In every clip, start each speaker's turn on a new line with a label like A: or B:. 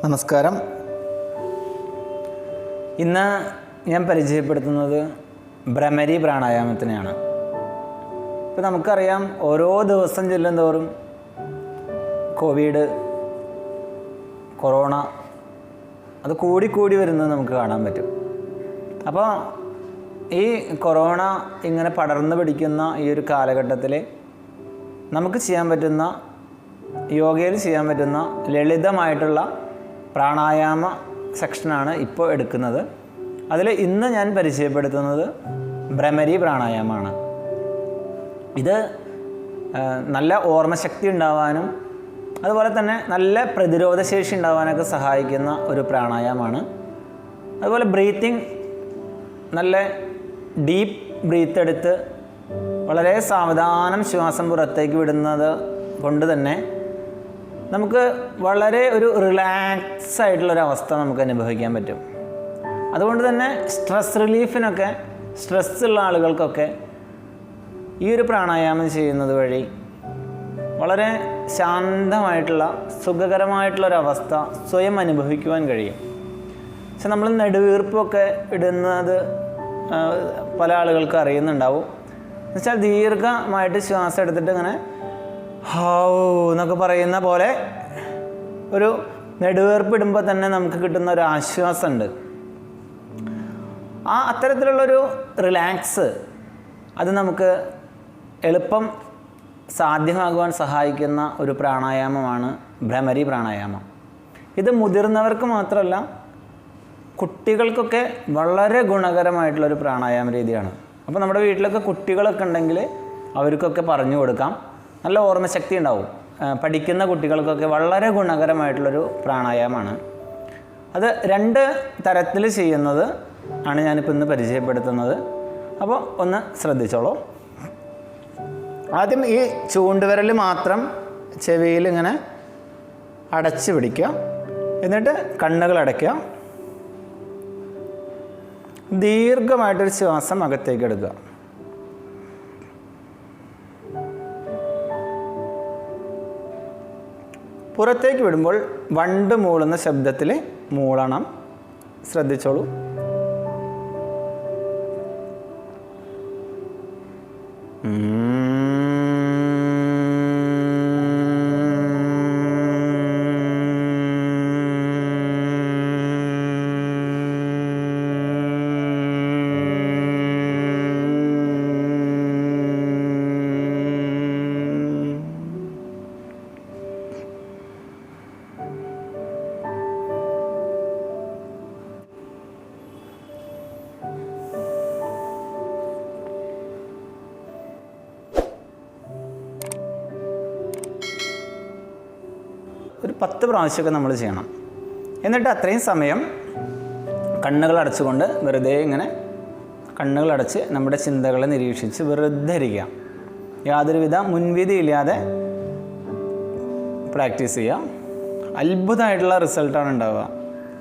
A: നമസ്കാരം. ഇന്ന് ഞാൻ പരിചയപ്പെടുത്തുന്നത് ഭ്രമരി പ്രാണായാമത്തിനെയാണ്. ഇപ്പോൾ നമുക്കറിയാം, ഓരോ ദിവസം ചെല്ലുന്തോറും കൊറോണ അത് കൂടിക്കൂടി വരുന്നത് നമുക്ക് കാണാൻ പറ്റും. അപ്പോൾ ഈ കൊറോണ ഇങ്ങനെ പടർന്നു പിടിക്കുന്ന ഈ ഒരു കാലഘട്ടത്തിൽ നമുക്ക് ചെയ്യാൻ പറ്റുന്ന, യോഗയിൽ ചെയ്യാൻ പറ്റുന്ന ലളിതമായിട്ടുള്ള പ്രാണായാമ സെക്ഷനാണ് ഇപ്പോൾ എടുക്കുന്നത്. അതിൽ ഇന്ന് ഞാൻ പരിചയപ്പെടുത്തുന്നത് ഭ്രമരി പ്രാണായാമമാണ്. ഇത് നല്ല ഓർമ്മശക്തി ഉണ്ടാവാനും അതുപോലെ തന്നെ നല്ല പ്രതിരോധശേഷി ഉണ്ടാവാനൊക്കെ സഹായിക്കുന്ന ഒരു പ്രാണായാമമാണ്. അതുപോലെ ബ്രീത്തിങ്, നല്ല ഡീപ്പ് ബ്രീത്ത് എടുത്ത് വളരെ സാവധാനം ശ്വാസം പുറത്തേക്ക് വിടുന്നത് കൊണ്ട് തന്നെ നമുക്ക് വളരെ ഒരു റിലാക്സ് ആയിട്ടുള്ളൊരവസ്ഥ നമുക്ക് അനുഭവിക്കാൻ പറ്റും. അതുകൊണ്ട് തന്നെ സ്ട്രെസ് റിലീഫിനൊക്കെ, സ്ട്രെസ്സുള്ള ആളുകൾക്കൊക്കെ ഈ ഒരു പ്രാണായാമം ചെയ്യുന്നത് വഴി വളരെ ശാന്തമായിട്ടുള്ള സുഖകരമായിട്ടുള്ളൊരവസ്ഥ സ്വയം അനുഭവിക്കുവാൻ കഴിയും. പക്ഷെ നമ്മൾ നെടുവീർപ്പൊക്കെ ഇടുന്നത് പല ആളുകൾക്ക് അറിയുന്നുണ്ടാവും. എന്നുവെച്ചാൽ ദീർഘമായിട്ട് ശ്വാസം എടുത്തിട്ട് ഇങ്ങനെ ഹൗ എന്നൊക്കെ പറയുന്ന പോലെ ഒരു നെടുവേർപ്പിടുമ്പോൾ തന്നെ നമുക്ക് കിട്ടുന്ന ഒരു ആശ്വാസമുണ്ട്. അത്തരത്തിലുള്ളൊരു റിലാക്സ് അത് നമുക്ക് എളുപ്പം സാധ്യമാകുവാൻ സഹായിക്കുന്ന ഒരു പ്രാണായാമമാണ് ഭ്രമരി പ്രാണായാമം. ഇത് മുതിർന്നവർക്ക് മാത്രമല്ല, കുട്ടികൾക്കൊക്കെ വളരെ ഗുണകരമായിട്ടുള്ളൊരു പ്രാണായാമ രീതിയാണ്. അപ്പോൾ നമ്മുടെ വീട്ടിലൊക്കെ കുട്ടികളൊക്കെ ഉണ്ടെങ്കിൽ അവർക്കൊക്കെ പറഞ്ഞു കൊടുക്കാം. നല്ല ഓർമ്മശക്തി ഉണ്ടാവും. പഠിക്കുന്ന കുട്ടികൾക്കൊക്കെ വളരെ ഗുണകരമായിട്ടുള്ളൊരു പ്രാണായാമമാണ്. അത് 2 തരത്തിൽ ചെയ്യുന്നത് ആണ് ഞാനിപ്പോൾ ഇന്ന് പരിചയപ്പെടുത്തുന്നത്. അപ്പോൾ ഒന്ന് ശ്രദ്ധിച്ചോളൂ. ആദ്യം ഈ ചൂണ്ടുവിരൽ മാത്രം ചെവിയിൽ ഇങ്ങനെ അടച്ച് പിടിക്കുക. എന്നിട്ട് കണ്ണുകൾ അടയ്ക്കുക. ദീർഘമായിട്ടൊരു ശ്വാസം അകത്തേക്ക് എടുക്കുക. പുറത്തേക്ക് വിടുമ്പോൾ വണ്ട് മൂളുന്ന ശബ്ദത്തിൽ മൂളണം. ശ്രദ്ധിച്ചോളൂ. ഒരു 10 പ്രാവശ്യമൊക്കെ നമ്മൾ ചെയ്യണം. എന്നിട്ട് അത്രയും സമയം കണ്ണുകൾ അടച്ചുകൊണ്ട് വെറുതെ ഇങ്ങനെ കണ്ണുകളടച്ച് നമ്മുടെ ചിന്തകളെ നിരീക്ഷിച്ച് വെറുതെ ഇരിക്കുക. യാതൊരുവിധ മുൻവിധിയില്ലാതെ പ്രാക്ടീസ് ചെയ്യുക. അത്ഭുതമായിട്ടുള്ള റിസൾട്ടാണ് ഉണ്ടാവുക.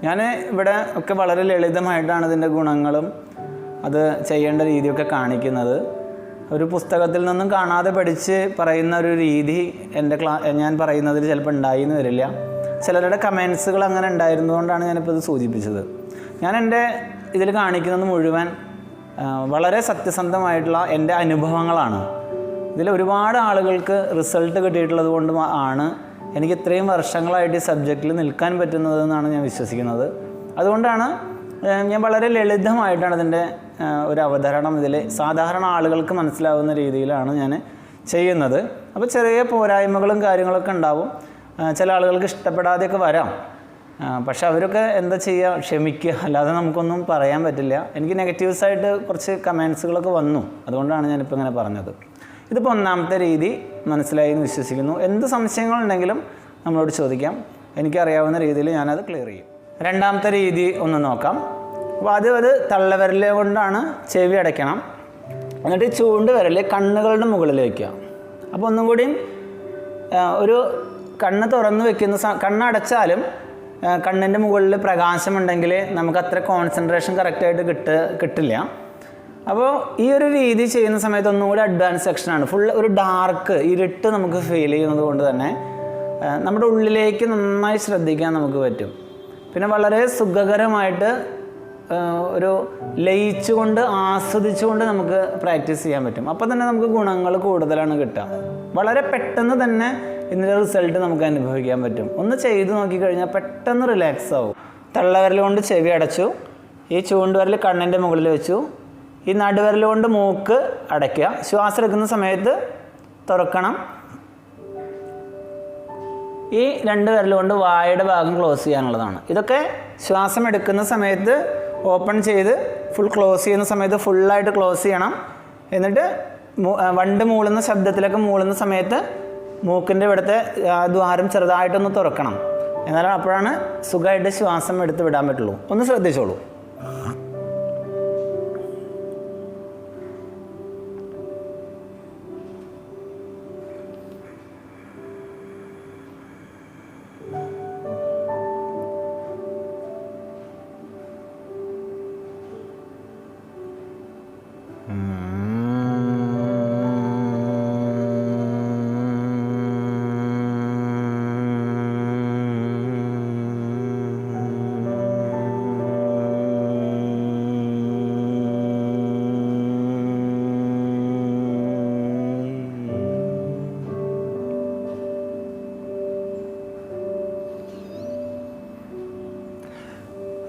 A: ഞാൻ ഇവിടെ ഒക്കെ വളരെ ലളിതമായിട്ടാണ് ഇതിൻ്റെ ഗുണങ്ങളും അത് ചെയ്യേണ്ട രീതിയൊക്കെ കാണിക്കുന്നത്. ഒരു പുസ്തകത്തിൽ നിന്നും കാണാതെ പഠിച്ച് പറയുന്ന ഒരു രീതി ഞാൻ പറയുന്നതിൽ ചിലപ്പോൾ ഉണ്ടായിന്ന് വരില്ല. ചിലരുടെ കമൻസുകൾ അങ്ങനെ ഉണ്ടായിരുന്നതുകൊണ്ടാണ് ഞാനിപ്പോൾ ഇത് സൂചിപ്പിച്ചത്. ഞാൻ എൻ്റെ ഇതിൽ കാണിക്കുന്നത് മുഴുവൻ വളരെ സത്യസന്ധമായിട്ടുള്ള എൻ്റെ അനുഭവങ്ങളാണ്. ഇതിൽ ഒരുപാട് ആളുകൾക്ക് റിസൾട്ട് കിട്ടിയിട്ടുള്ളത് കൊണ്ട് ആണ് എനിക്ക് ഇത്രയും വർഷങ്ങളായിട്ട് ഈ സബ്ജക്റ്റിൽ നിൽക്കാൻ പറ്റുന്നതെന്നാണ് ഞാൻ വിശ്വസിക്കുന്നത്. അതുകൊണ്ടാണ് ഞാൻ വളരെ ലളിതമായിട്ടാണ് ഇതിൻ്റെ ഒരു അവതരണം ഇതിൽ സാധാരണ ആളുകൾക്ക് മനസ്സിലാവുന്ന രീതിയിലാണ് ഞാൻ ചെയ്യുന്നത്. അപ്പോൾ ചെറിയ പോരായ്മകളും കാര്യങ്ങളൊക്കെ ഉണ്ടാവും. ചില ആളുകൾക്ക് ഇഷ്ടപ്പെടാതെയൊക്കെ വരാം. പക്ഷെ അവരൊക്കെ എന്താ ചെയ്യുക, ക്ഷമിക്കുക, അല്ലാതെ നമുക്കൊന്നും പറയാൻ പറ്റില്ല. എനിക്ക് നെഗറ്റീവ്സായിട്ട് കുറച്ച് കമൻസുകളൊക്കെ വന്നു. അതുകൊണ്ടാണ് ഞാനിപ്പോൾ ഇങ്ങനെ പറഞ്ഞത്. ഇതിപ്പോൾ 1ാമത്തെ രീതി മനസ്സിലായി എന്ന് വിശ്വസിക്കുന്നു. എന്ത് സംശയങ്ങളുണ്ടെങ്കിലും നമ്മളോട് ചോദിക്കാം. എനിക്കറിയാവുന്ന രീതിയിൽ ഞാനത് ക്ലിയർ ചെയ്യും. 2ാമത്തെ രീതി ഒന്ന് നോക്കാം. അപ്പോൾ അത് തള്ളവിരൽ കൊണ്ടാണ് ചെവി അടയ്ക്കണം. എന്നിട്ട് ചൂണ്ടുവിരൽ കണ്ണുകളുടെ മുകളിൽ വയ്ക്കുക. അപ്പോൾ ഒന്നും കൂടി ഒരു കണ്ണ് തുറന്ന് വയ്ക്കുന്ന കണ്ണടച്ചാലും കണ്ണിൻ്റെ മുകളിൽ പ്രകാശമുണ്ടെങ്കിൽ നമുക്ക് അത്ര കോൺസെൻട്രേഷൻ കറക്റ്റായിട്ട് കിട്ടില്ല. അപ്പോൾ ഈ ഒരു രീതി ചെയ്യുന്ന സമയത്ത് ഒന്നുകൂടി അഡ്വാൻസ് സെക്ഷനാണ്. ഫുൾ ഒരു ഡാർക്ക് ഇരുട്ട് നമുക്ക് ഫീൽ ചെയ്യുന്നത് കൊണ്ട് തന്നെ നമ്മുടെ ഉള്ളിലേക്ക് നന്നായി ശ്രദ്ധിക്കാൻ നമുക്ക് പറ്റും. പിന്നെ വളരെ സുഖകരമായിട്ട് ഒരു ലയിച്ചുകൊണ്ട് ആസ്വദിച്ചുകൊണ്ട് നമുക്ക് പ്രാക്ടീസ് ചെയ്യാൻ പറ്റും. അപ്പോൾ തന്നെ നമുക്ക് ഗുണങ്ങൾ കൂടുതലാണ് കിട്ടുക. വളരെ പെട്ടെന്ന് തന്നെ ഇതിൻ്റെ റിസൾട്ട് നമുക്ക് അനുഭവിക്കാൻ പറ്റും. ഒന്ന് ചെയ്ത് നോക്കിക്കഴിഞ്ഞാൽ പെട്ടെന്ന് റിലാക്സ് ആവും. തള്ളവിരൽ കൊണ്ട് ചെവി അടച്ചു, ഈ ചൂണ്ടുവിരൽ കണ്ണിൻ്റെ മുകളിൽ വെച്ചു, ഈ നടുവിരൽ കൊണ്ട് മൂക്ക് അടയ്ക്കുക. ശ്വാസം എടുക്കുന്ന സമയത്ത് തുറക്കണം. ഈ 2 വിരൽ കൊണ്ട് വായുടെ ഭാഗം ക്ലോസ് ചെയ്യാനുള്ളതാണ്. ഇതൊക്കെ ശ്വാസം എടുക്കുന്ന സമയത്ത് ഓപ്പൺ ചെയ്ത് ഫുൾ ക്ലോസ് ചെയ്യുന്ന സമയത്ത് ഫുള്ളായിട്ട് ക്ലോസ് ചെയ്യണം. എന്നിട്ട് വണ്ട് മൂളുന്ന ശബ്ദത്തിലൊക്കെ മൂളുന്ന സമയത്ത് മൂക്കിൻ്റെ ഇവിടുത്തെ ദ്വാരം ചെറുതായിട്ടൊന്ന് തുറക്കണം. എന്നാലും അപ്പോഴാണ് സുഖമായിട്ട് ശ്വാസം എടുത്ത് വിടാൻ പറ്റുള്ളൂ. ഒന്ന് ശ്രദ്ധിച്ചോളൂ.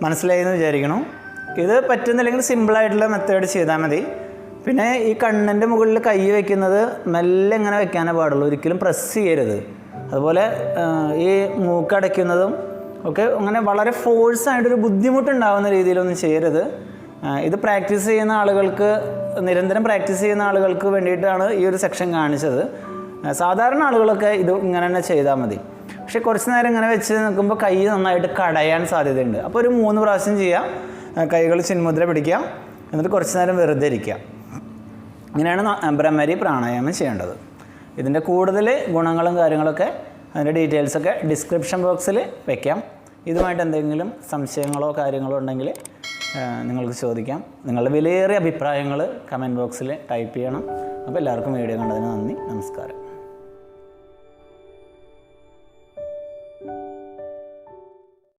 A: മനസ്സിലായെന്ന് വിചാരിക്കണു. ഇത് പറ്റുന്നില്ലെങ്കിൽ സിമ്പിളായിട്ടുള്ള മെത്തേഡ് ചെയ്താൽ മതി. പിന്നെ ഈ കണ്ണിൻ്റെ മുകളിൽ കൈ വയ്ക്കുന്നത് മെല്ലെ ഇങ്ങനെ വെക്കാനേ പാടുള്ളൂ, ഒരിക്കലും പ്രസ് ചെയ്യരുത്. അതുപോലെ ഈ മൂക്കടയ്ക്കുന്നതും ഒക്കെ അങ്ങനെ വളരെ ഫോഴ്സായിട്ടൊരു ബുദ്ധിമുട്ടുണ്ടാകുന്ന രീതിയിലൊന്നും ചെയ്യരുത്. ഇത് പ്രാക്ടീസ് ചെയ്യുന്ന ആളുകൾക്ക്, നിരന്തരം പ്രാക്ടീസ് ചെയ്യുന്ന ആളുകൾക്ക് വേണ്ടിയിട്ടാണ് ഈ ഒരു സെക്ഷൻ കാണിച്ചത്. സാധാരണ ആളുകളൊക്കെ ഇത് ഇങ്ങനെ തന്നെ ചെയ്താൽ മതി. പക്ഷേ കുറച്ച് നേരം ഇങ്ങനെ വെച്ച് നിൽക്കുമ്പോൾ കൈ നന്നായിട്ട് കടയാൻ സാധ്യതയുണ്ട്. അപ്പോൾ ഒരു 3 പ്രാവശ്യം ചെയ്യാം. കൈകൾ ചിന്മുദ്ര പിടിക്കാം, എന്നിട്ട് കുറച്ച് നേരം വെറുതെ ഇരിക്കുക. ഇങ്ങനെയാണ് ബ്രഹ്മരി പ്രാണായാമം ചെയ്യേണ്ടത്. ഇതിൻ്റെ കൂടുതൽ ഗുണങ്ങളും കാര്യങ്ങളൊക്കെ അതിൻ്റെ ഡീറ്റെയിൽസൊക്കെ ഡിസ്ക്രിപ്ഷൻ ബോക്സിൽ വയ്ക്കാം. ഇതുമായിട്ട് എന്തെങ്കിലും സംശയങ്ങളോ കാര്യങ്ങളോ ഉണ്ടെങ്കിൽ നിങ്ങൾക്ക് ചോദിക്കാം. നിങ്ങളുടെ വിലയേറിയ അഭിപ്രായങ്ങൾ കമൻറ്റ് ബോക്സിൽ ടൈപ്പ് ചെയ്യണം. അപ്പോൾ എല്ലാവർക്കും വീഡിയോ കണ്ടതിന് നന്ദി. നമസ്കാരം.